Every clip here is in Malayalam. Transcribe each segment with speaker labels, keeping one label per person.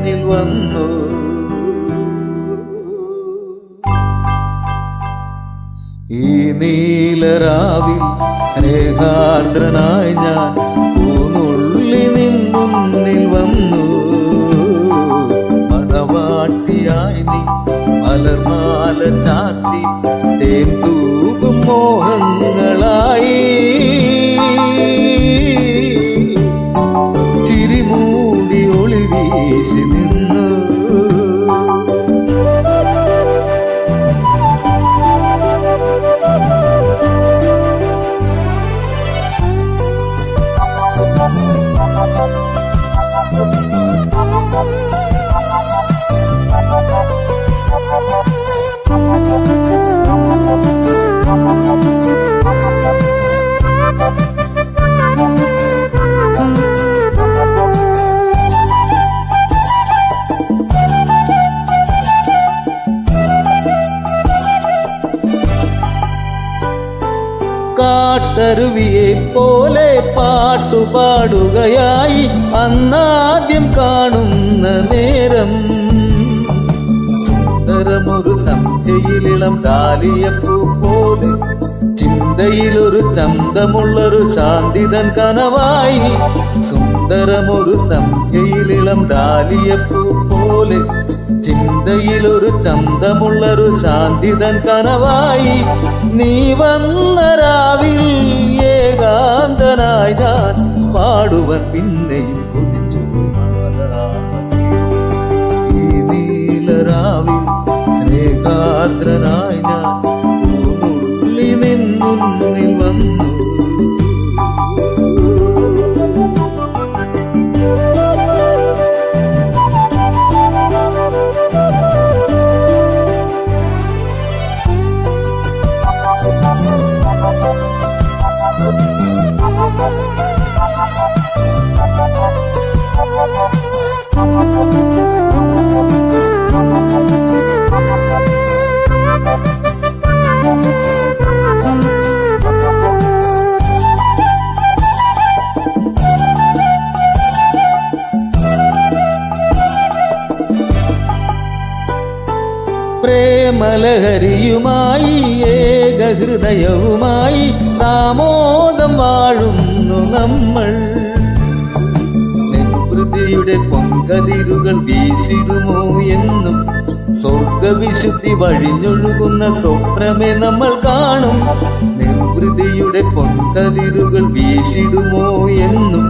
Speaker 1: എന്നിൽ വന്നു. ഈ നീലരാവിൽ സ്നേഹാർദ്രനായി ഞാൻ പൂനുള്ളി നിന്നുന്നിൽ വന്നു. മണവാട്ടിയായി നീ മലർമാല ചാർത്തി തേൻ തൂകും മോഹങ്ങളായി. ചിരിമൂടി ഒളി വീശി നിന്നു. കാട്ടരുവിയെ പോലെ പാട്ടുപാടുകയായി അന്നാദ്യം കാണുന്ന നേരം. സുന്ദരമൊരു സന്ധ്യയിലിളം ഡാലിയപ്പൂ പോലെ ചിന്തയിലൊരു ചന്തമുള്ളൊരു ശാന്തിതൻ കനവായി. സുന്ദരമൊരു സന്ധ്യയിലിളം ഡാലിയപ്പൂ പോലെ ചിന്തയിലൊരു ചന്തമുള്ളൊരു ശാന്തിതൻ കനവായി. നീ വന്ന രാവിൽ ഏകാന്തനായി ഞാൻ പാടുവൻ പിന്നെയും കൊതിച്ചു. ഈ നീലരാവിൽ സ്നേഹാർദ്രനായി ഞാൻ പൂനുള്ളി നിന്നുന്നിൽ വന്നു. പ്രേമലഹരിയുമായി ഏകഹൃദയവുമായി സാമോദം വാഴുന്നു നമ്മൾ. നെൻപ്രതിയുടെ പൊൻകതിരുകൾ വീശിടുമോ എന്നും സ്വർഗവിശുദ്ധി വഴിഞ്ഞൊഴുകുന്ന സ്വപ്നമേ നമ്മൾ കാണും. നെൻപ്രതിയുടെ പൊൻകതിരുകൾ വീശിടുമോ എന്നും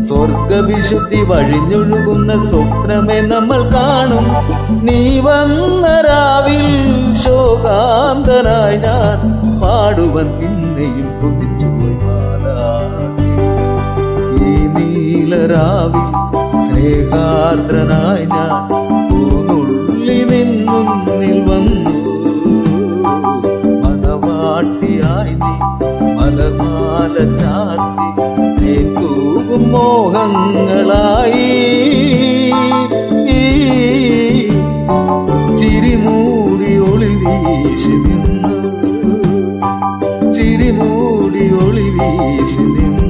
Speaker 1: സ്വർഗവിശുദ്ധി വഴിഞ്ഞൊഴുകുന്ന സ്വപ്നമേ നമ്മൾ കാണും. നീ വന്ന രാവിൽ ശോകാന്തനായി ഞാൻ പാടുവൻ പിന്നെയും കൊതിച്ചുപോയി. ഈ നീലരാവിൽ സ്നേഹാർദ്രനായി ഞാൻ പൂനുള്ളി നിന്നുന്നിൽ വന്നു. മണവാട്ടിയായി നീ മലർമാല ചാർത്തി തേൻ തൂകും മോഹങ്ങളായി. ചിരിമൂടി ഒളി വീശി നിന്നു. ചിരിമൂടി ഒളി വീശി നിന്നു.